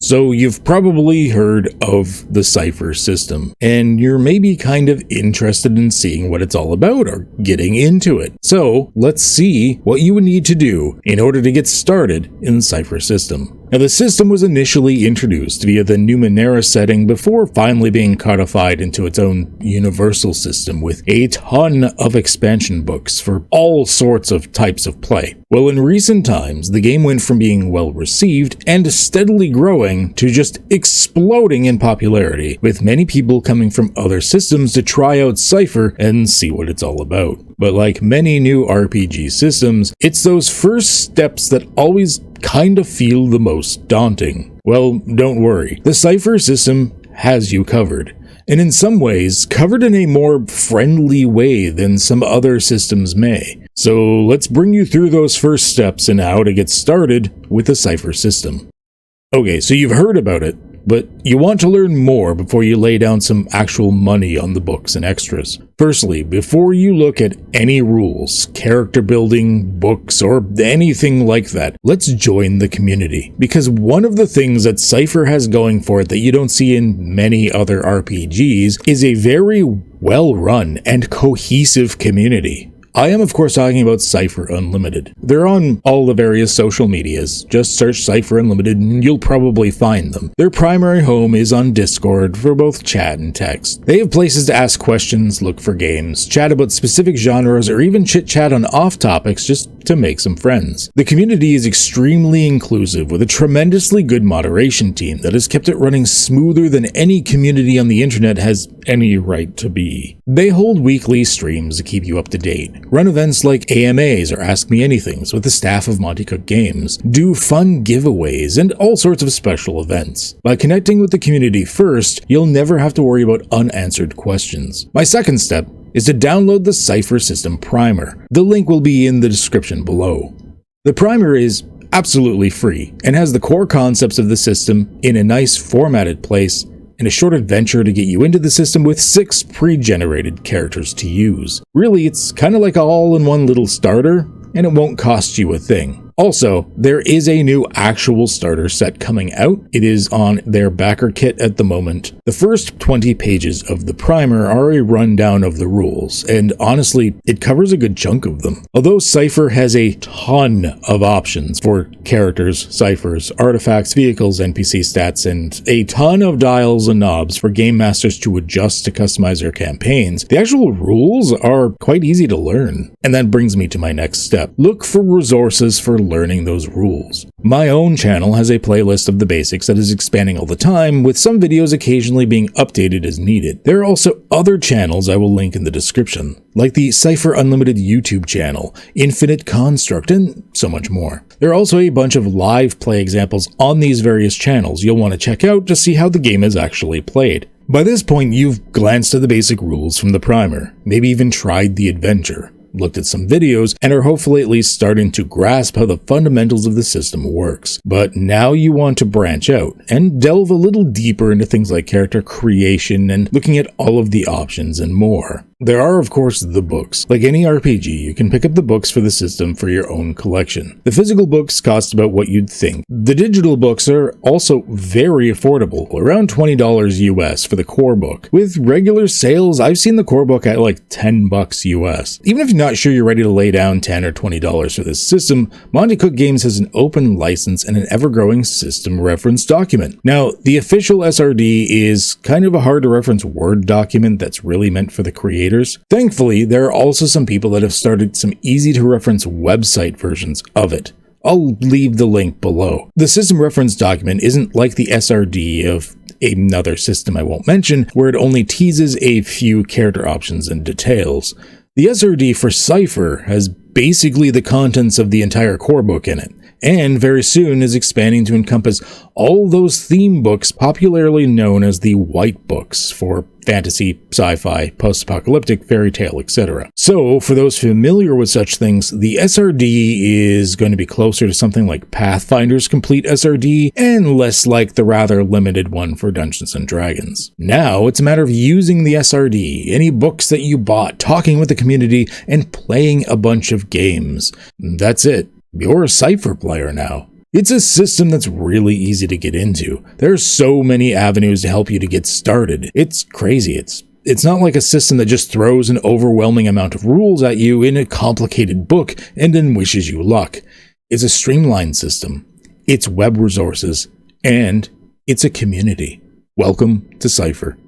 So you've probably heard of the Cypher System, and you're maybe kind of interested in seeing what it's all about or getting into it. So let's see what you would need to do in order to get started in the Cypher System. Now, the system was initially introduced via the Numenera setting before finally being codified into its own universal system with a ton of expansion books for all sorts of types of play. Well, in recent times, the game went from being well received and steadily growing to just exploding in popularity, with many people coming from other systems to try out Cypher and see what it's all about. But like many new RPG systems, it's those first steps that always kind of feel the most daunting. Well, don't worry. The Cypher System has you covered, and in some ways, covered in a more friendly way than some other systems may. So let's bring you through those first steps and how to get started with the Cypher System. Okay, so you've heard about it, but you want to learn more before you lay down some actual money on the books and extras. Firstly, before you look at any rules, character building, books, or anything like that, let's join the community. Because one of the things that Cypher has going for it that you don't see in many other RPGs is a very well-run and cohesive community. I am of course talking about Cypher Unlimited. They're on all the various social medias. Just search Cypher Unlimited and you'll probably find them. Their primary home is on Discord for both chat and text. They have places to ask questions, look for games, chat about specific genres, or even chit-chat on off topics just to make some friends. The community is extremely inclusive with a tremendously good moderation team that has kept it running smoother than any community on the internet has any right to be. They hold weekly streams to keep you up to date, run events like AMAs or Ask Me Anythings with the staff of Monte Cook Games, do fun giveaways, and all sorts of special events. By connecting with the community first, you'll never have to worry about unanswered questions. My second step is to download the Cypher System Primer. The link will be in the description below. The primer is absolutely free and has the core concepts of the system in a nice formatted place and a short adventure to get you into the system with 6 pre-generated characters to use. Really, it's kind of like an all-in-one little starter, and it won't cost you a thing. Also, there is a new actual starter set coming out. It is on their backer kit at the moment. The first 20 pages of the primer are a rundown of the rules, and honestly, it covers a good chunk of them. Although Cypher has a ton of options for characters, ciphers, artifacts, vehicles, NPC stats, and a ton of dials and knobs for game masters to adjust to customize their campaigns, the actual rules are quite easy to learn. And that brings me to my next step. Look for resources for learning those rules. My own channel has a playlist of the basics that is expanding all the time, with some videos occasionally being updated as needed. There are also other channels I will link in the description, like the Cypher Unlimited YouTube channel, Infinite Construct, and so much more. There are also a bunch of live play examples on these various channels you'll want to check out to see how the game is actually played. By this point, you've glanced at the basic rules from the primer, maybe even tried the adventure, looked at some videos, and are hopefully at least starting to grasp how the fundamentals of the system works. But now you want to branch out and delve a little deeper into things like character creation and looking at all of the options and more. There are, of course, the books. Like any RPG, you can pick up the books for the system for your own collection. The physical books cost about what you'd think. The digital books are also very affordable, around $20 US for the core book. With regular sales, I've seen the core book at like $10 US. Even if you're not sure you're ready to lay down $10 or $20 for this system, Monte Cook Games has an open license and an ever-growing system reference document. Now, the official SRD is kind of a hard-to-reference Word document that's really meant for the creator. Thankfully, there are also some people that have started some easy-to-reference website versions of it. I'll leave the link below. The system reference document isn't like the SRD of another system I won't mention, where it only teases a few character options and details. The SRD for Cypher has basically the contents of the entire core book in it, and very soon is expanding to encompass all those theme books popularly known as the White Books for fantasy, sci-fi, post-apocalyptic, fairy tale, etc. So, for those familiar with such things, the SRD is going to be closer to something like Pathfinder's Complete SRD, and less like the rather limited one for Dungeons & Dragons. Now, it's a matter of using the SRD, any books that you bought, talking with the community, and playing a bunch of games. That's it. You're a Cypher player now. It's a system that's really easy to get into. There are so many avenues to help you to get started. It's crazy. It's not like a system that just throws an overwhelming amount of rules at you in a complicated book and then wishes you luck. It's a streamlined system. It's web resources. And it's a community. Welcome to Cypher.